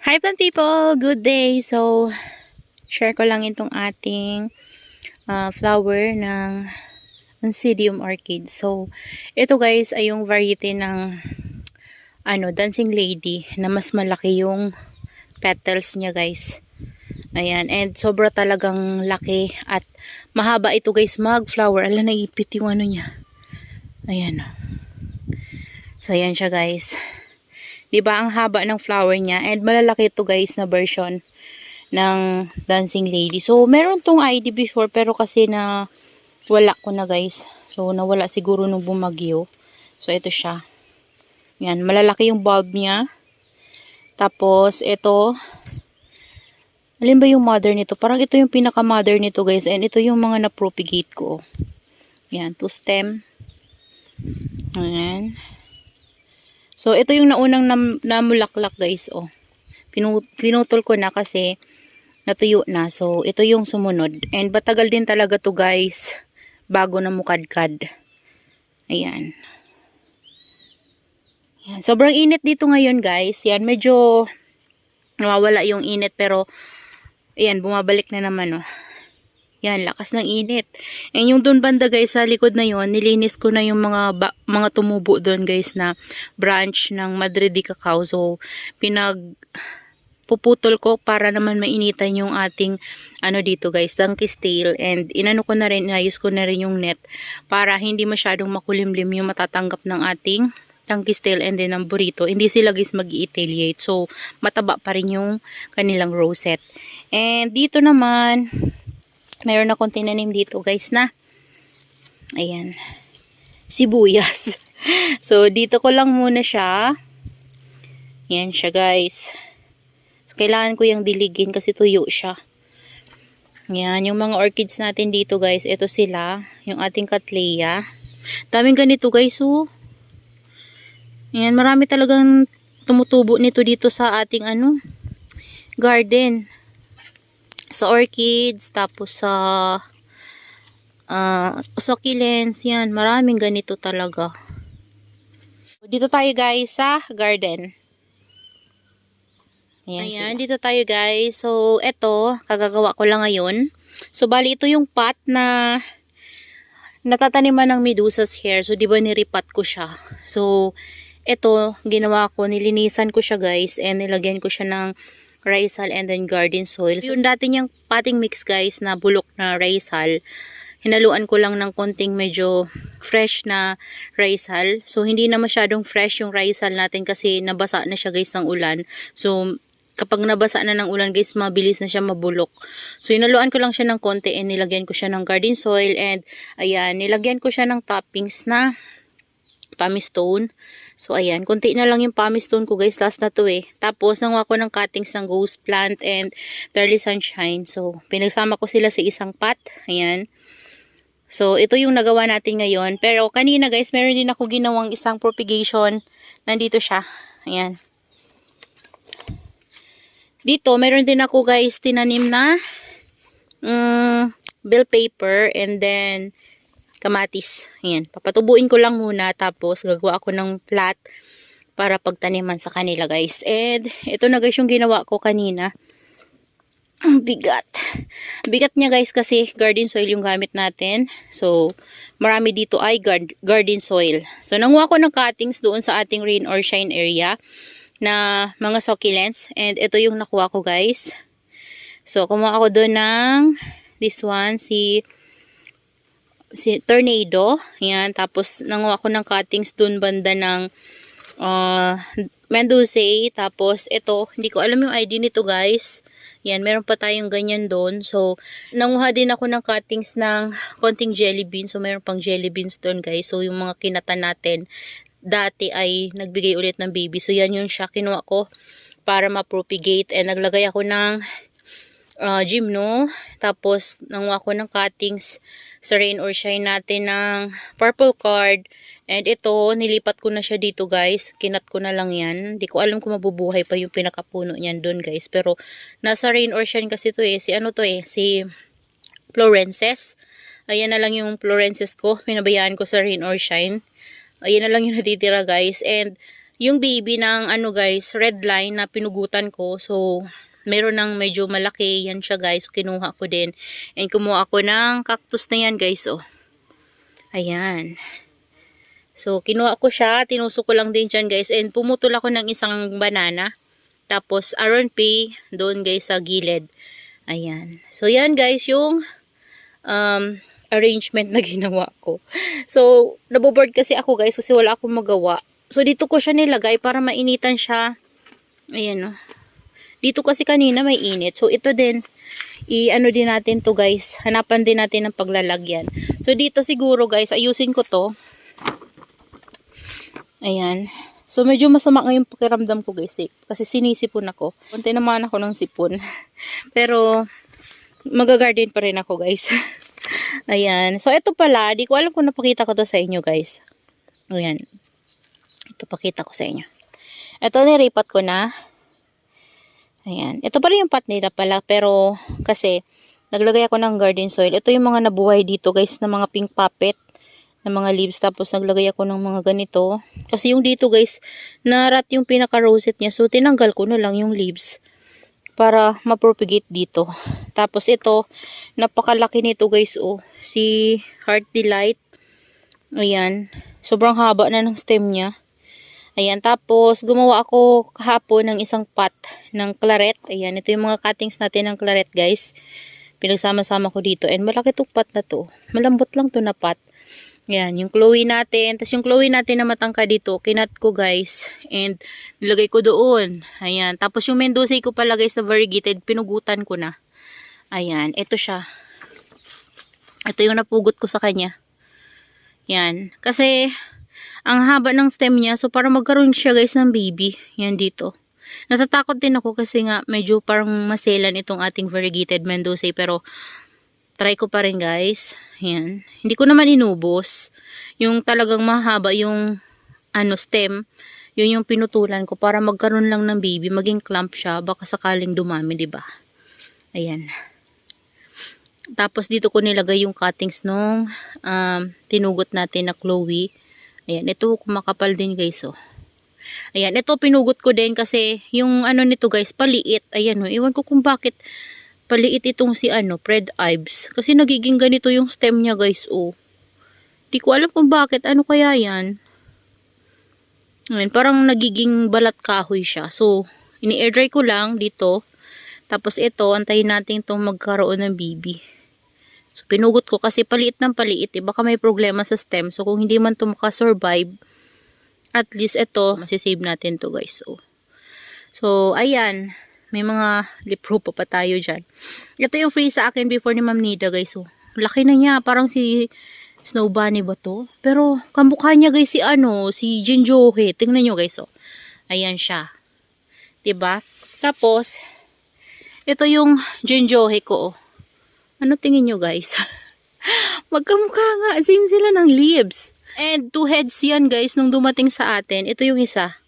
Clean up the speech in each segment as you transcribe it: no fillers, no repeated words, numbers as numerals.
Hi plant people! Good day! So, share ko lang itong ating flower ng Oncidium orchid. So, ito guys ay yung variety ng dancing lady na mas malaki yung petals niya guys. Ayan, and sobra talagang laki at mahaba ito guys mag-flower. Ala, naipit yung ano niya. Ayan. So, ayan siya guys. Diba ang haba ng flower niya and malalaki ito guys na version ng dancing lady. So meron tong ID before pero kasi na wala ko na guys. So nawala siguro nung bumagyo. So ito siya. Yan, malalaki yung bulb niya. Tapos ito, alin ba yung mother nito? Parang ito yung pinaka mother nito guys and ito yung mga na-propagate ko. Yan, to stem. Ayan. So ito yung naunang namulaklak guys, oh. Pinutol ko na kasi natuyo na. So ito yung sumunod. And batagal din talaga to guys bago na mukadkad. Ayan. Yan. Sobrang init dito ngayon guys. Yan, medyo nawawala yung init pero ayan, bumabalik na naman, oh. Yan, lakas ng init. And yung doon banda guys, sa likod na yon, nilinis ko na yung mga tumubo doon guys na branch ng Madrid cacao. So, puputol ko para naman mainitan yung ating dito guys, donkey's tail. And inano ko na rin, inayos ko na rin yung net para hindi masyadong makulimlim yung matatanggap ng ating donkey's tail and then ang burrito. Hindi sila guys mag-i-etiliate. So, mataba pa rin yung kanilang rosette. And dito naman, meron akong tinanim dito guys na ayan, sibuyas. So dito ko lang muna siya. Yan siya guys. So kailangan ko yung diligin kasi tuyo siya. Yan, yung mga orchids natin dito guys, ito sila, yung ating cattleya. Daming ganito guys, oh. Yan, marami talagang tumutubo nito dito sa ating garden. Sa orchids, tapos sa succulents, yan, maraming ganito talaga. Dito tayo guys sa garden. Ayan, dito tayo guys. So, eto, kagagawa ko lang ngayon. So, bali ito yung pot na natataniman ng medusas hair. So, di ba niripat ko siya? So, eto, ginawa ko, nilinisan ko siya guys, and nilagyan ko siya ng risal and then garden soil. So, yung dati niyang potting mix guys na bulok na risal, hinaluan ko lang ng konting medyo fresh na risal. So, hindi na masyadong fresh yung risal natin kasi nabasa na siya guys ng ulan. So, kapag nabasa na ng ulan guys, mabilis na siya mabulok. So, hinaluan ko lang siya ng konti and nilagyan ko siya ng garden soil and ayan, nilagyan ko siya ng toppings na pumice stone. So, ayan. Kunti na lang yung pumice stone ko guys. Last na to eh. Tapos, nanguha ko ng cuttings ng ghost plant and Darly Sunshine. So, pinagsama ko sila sa isang pot. Ayan. So, ito yung nagawa natin ngayon. Pero, kanina guys, meron din ako ginawang isang propagation. Nandito siya. Ayan. Dito, meron din ako guys tinanim na bell pepper and then kamatis. Ayan, papatubuin ko lang muna tapos gagawa ako ng flat para pagtaniman sa kanila guys. And ito na guys yung ginawa ko kanina. Ang bigat. Bigat niya guys kasi garden soil yung gamit natin. So, marami dito ay garden soil. So, nanguha ko ng cuttings doon sa ating rain or shine area na mga succulents. And ito yung nakuha ko guys. So, kumuha ako doon ng this one, si Tornado. Yan. Tapos, nanguha ko ng cuttings dun banda ng Mendoza. Tapos, ito, hindi ko alam yung ID nito guys. Yan, meron pa tayong ganyan doon. So, nanguha din ako ng cuttings ng konting jelly beans. So, meron pang jelly beans doon guys. So, yung mga kinatan natin dati ay nagbigay ulit ng baby. So, yan yung siya kinuha ko para ma-propagate. And naglagay ako ng gymno. Tapos, nanguha ko ng cuttings sa rain or shine natin ng purple card. And ito, nilipat ko na siya dito guys. Kinat ko na lang yan. Hindi ko alam kung mabubuhay pa yung pinakapuno niyan doon guys. Pero, nasa rain or shine kasi to eh. Si Florences. Ayan na lang yung Florences ko. Pinabayaan ko sa rain or shine. Ayan na lang yung natitira guys. And, yung baby ng ano guys, red line na pinugutan ko. So, meron ng medyo malaki. Yan siya guys. Kinuha ko din. And kumuha ako ng cactus na yan guys. Oh. Ayan. So, kinuha ko siya. Tinusok ko lang din dyan guys. And pumutol ako ng isang banana. Tapos, aron pay doon guys sa gilid. Ayan. So, yan guys yung arrangement na ginawa ko. So, naboboard kasi ako guys kasi wala akong magawa. So, dito ko siya nilagay para mainitan siya. Ayan o. Dito kasi kanina may init. So, ito din, i-ano din natin to guys. Hanapan din natin ng paglalagyan. So, dito siguro guys, ayusin ko to. Ayan. So, medyo masama ngayong pakiramdam ko guys eh. Kasi sinisipon ako. Kunti naman ako ng sipon. Pero, mag-garden pa rin ako guys. Ayan. So, ito pala. Di ko alam kung napakita ko to sa inyo guys. Ayan. Ito pakita ko sa inyo. Ito niripat ko na. Ayan. Ito pala yung pot nila pala. Pero, kasi, naglagay ako ng garden soil. Ito yung mga nabuhay dito guys na mga pink puppet. Na mga leaves. Tapos, naglagay ako ng mga ganito. Kasi yung dito guys, narat yung pinaka-rosette niya. So, tinanggal ko na lang yung leaves. Para ma-propagate dito. Tapos ito, napakalaki nito guys oh. Si Heart Delight. Ayan. Sobrang haba na ng stem niya. Ayan. Tapos gumawa ako kahapon ng isang pot ng claret. Ayan. Ito yung mga cuttings natin ng claret guys. Pinagsama-sama ko dito. And malaki itong pot na to. Malambot lang to na pot. Ayan, yung Chloe natin. Tapos yung Chloe natin na matangka dito, kinat ko guys. And nilagay ko doon. Ayan. Tapos yung Mendoza ko pala guys na variegated, pinugutan ko na. Ayan, ito siya. Ito yung napugot ko sa kanya. Yan. Kasi, ang haba ng stem niya, so para magkaroon siya guys ng baby. Yan dito. Natatakot din ako kasi nga medyo parang maselan itong ating variegated Mendoza. Pero, try ko pa rin guys. Yan. Hindi ko naman inubos. Yung talagang mahaba yung stem. Yun yung pinutulan ko para magkaroon lang ng baby. Maging clump siya. Baka sakaling dumami, diba? Ayan. Tapos dito ko nilagay yung cuttings nung tinugot natin na Chloe. Ayan. Ito kumakapal din guys. Oh. Ayan. Ito pinugot ko din kasi yung nito guys paliit. Ayan. Oh. Iwan ko kung bakit paliit itong si Fred Ives. Kasi nagiging ganito yung stem niya guys, oh. Di ko alam kung bakit. Ano kaya yan? Ayan, parang nagiging balat kahoy siya. So, ini-air dry ko lang dito. Tapos ito, antayin natin itong magkaroon ng baby. So, pinugot ko kasi paliit ng paliit. Eh. Baka may problema sa stem. So, kung hindi man ito makasurvive, at least ito, masisave natin to guys, oh. So, ayan. May mga lipro pa tayo dyan. Ito yung free sa akin before ni Ma'am Nida guys. So, laki na niya. Parang si Snow Bunny ba to? Pero kamukha niya guys si Jinjohe. Tingnan nyo guys. Oh. Ayan siya. Diba? Tapos, ito yung Jinjohe ko. Oh. Ano tingin nyo guys? Magkamukha nga. Same sila ng leaves. And 2 heads yan guys nung dumating sa atin. Ito yung isa.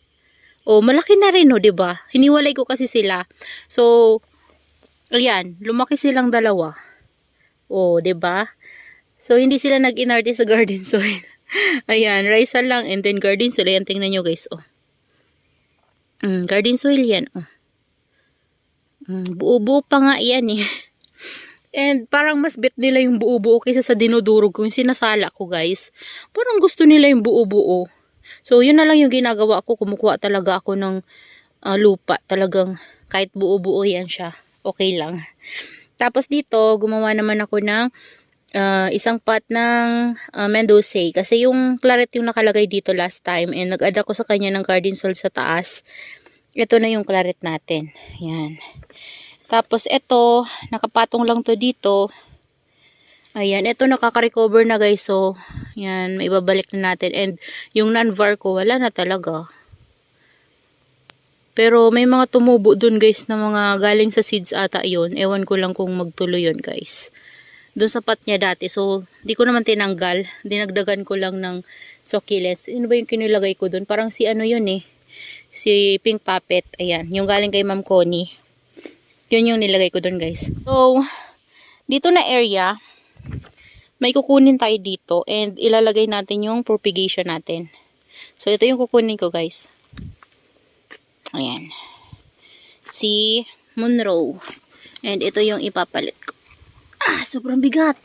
Oh, malaki na rin, oh, 'di ba? Hiniwalay ko kasi sila. So, ayan, lumaki silang dalawa. Oh, 'di ba? So, hindi sila nag-inarte sa garden soil. Ayan, rice lang and then garden soil. Ayan, tingnan nyo guys, oh. Garden soil yan, oh. Buo-buo pa nga yan, eh. And parang mas bet nila yung buo-buo kaysa sa dinudurog ko, yung sinasala ko, guys. Parang gusto nila yung buo-buo. So, yun na lang yung ginagawa ko. Kumukuha talaga ako ng lupa. Talagang kahit buo-buo yan siya. Okay lang. Tapos dito, gumawa naman ako ng isang pot ng Mendoza. Kasi yung claret yung nakalagay dito last time. And nag-add ako sa kanya ng garden soil sa taas. Ito na yung claret natin. Yan. Tapos ito, nakapatong lang to dito. Ayan, ito nakaka-recover na guys. So, yan, maibabalik na natin. And yung non-var ko, wala na talaga. Pero may mga tumubo dun guys na mga galing sa seeds ata yun. Ewan ko lang kung magtuloy yun guys. Dun sa pot niya dati. So, di ko naman tinanggal. Dinagdagan ko lang ng succulents. Ano ba yung kinilagay ko dun? Parang si yun eh. Si Pink Puppet. Ayan, yung galing kay Ma'am Connie. Yun yung nilagay ko dun guys. So, dito na area, may kukunin tayo dito and ilalagay natin yung propagation natin. So, ito yung kukunin ko guys. Ayan. Si Monroe. And ito yung ipapalit ko. Sobrang bigat.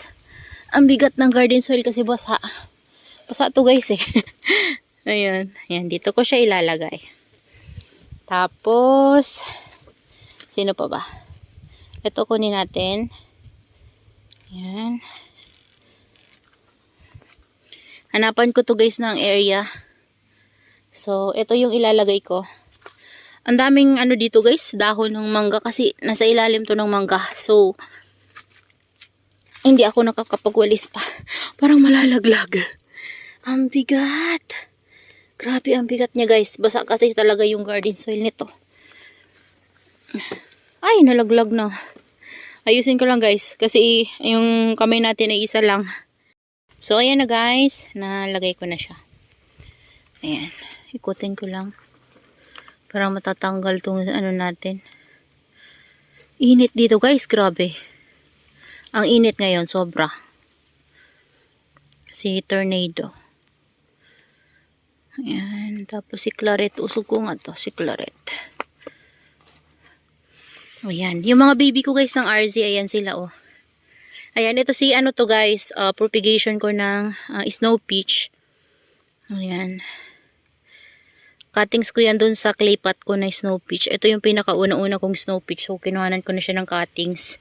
Ang bigat ng garden soil kasi basa. Basa to guys eh. Ayan. Ayan, dito ko siya ilalagay. Tapos, sino pa ba? Ito kunin natin. Ayan. Hanapan ko to guys ng area. So, ito yung ilalagay ko. Ang daming ano dito guys, dahon ng mangga kasi nasa ilalim to ng mangga. So, hindi ako nakakapagwalis pa. Parang malalaglag. Ang bigat. Grabe ang bigat niya guys. Basa kasi talaga yung garden soil nito. Ay, nalaglag na. Ayusin ko lang guys. Kasi yung kamay natin ay isa lang. So, ayan na guys. Nalagay ko na siya. Ayan. Ikutin ko lang. Para matatanggal itong ano natin. Init dito guys. Grabe. Ang init ngayon. Sobra. Si tornado. Ayan. Tapos si Claret. Usog ko nga to. Si Claret. Ayan. Yung mga baby ko guys ng RZ. Ayan sila oh. Ayan. Ito si ano to guys. Propagation ko ng snow peach. Ayan. Cuttings ko yan dun sa clay pot ko na snow peach. Ito yung pinakauna-una kong snow peach. So, kinuhanan ko na siya ng cuttings.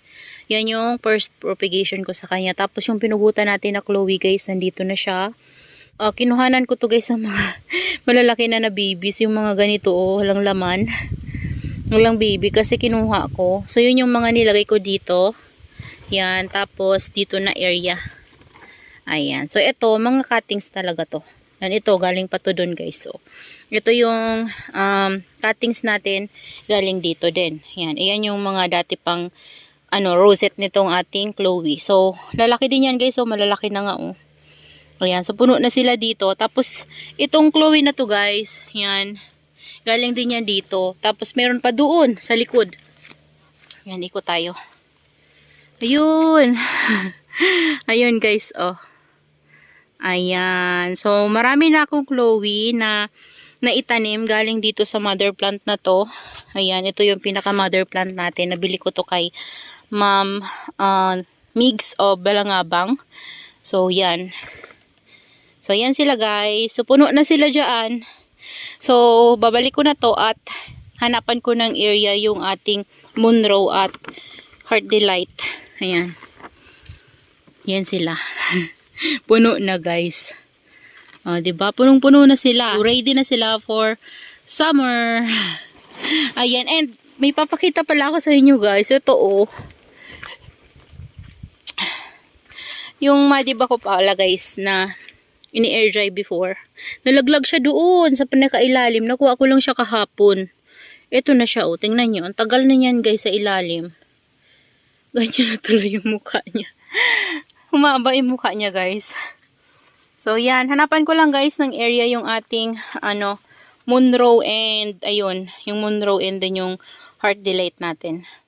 Yan yung first propagation ko sa kanya. Tapos yung pinugutan natin na Chloe guys, nandito na siya. Kinuhanan ko to guys ng mga malalaki na babies. Yung mga ganito oh, walang laman. Walang baby kasi kinuha ko. So, yun yung mga nilagay ko dito. Yan. Tapos, dito na area. Ayan. So, ito, mga cuttings talaga to. Yan, ito, galing pa to dun guys. So, ito yung cuttings natin galing dito din. Yan, ayan yung mga dati pang rosette nitong ating Chloe. So, lalaki din yan guys. So, malalaki na nga oh. Ayan, so puno na sila dito. Tapos, itong Chloe na to guys, yan, galing din yan dito. Tapos, meron pa doon sa likod. Yan, ikot tayo. Ayun. Ayun guys, oh. Ayan. So, marami na akong Chloe na naitanim galing dito sa mother plant na to. Ayan. Ito yung pinaka mother plant natin. Nabili ko to kay Ma'am Migs o Balangabang. So, yan. So, yan sila guys. So, puno na sila dyan. So, babalik ko na to at hanapan ko ng area yung ating Monroe at Heart Delight. Ayan. Yan sila. Puno na guys. Diba? Punong-puno na sila. Ready na sila for summer. Ayan. And may papakita pala ako sa inyo guys. Ito oh. Yung madiba ko pala guys na ini-air dry before. Nalaglag siya doon sa pinakailalim. Nakuha ko lang siya kahapon. Ito na siya oh. Tingnan nyo. Ang tagal na yan guys sa ilalim. Ganyan na tuloy yung mukha niya. Humaba yung mukha niya guys. So yan, hanapan ko lang guys ng area yung ating Monroe and ayun, yung Monroe and then yung Heart Delight natin.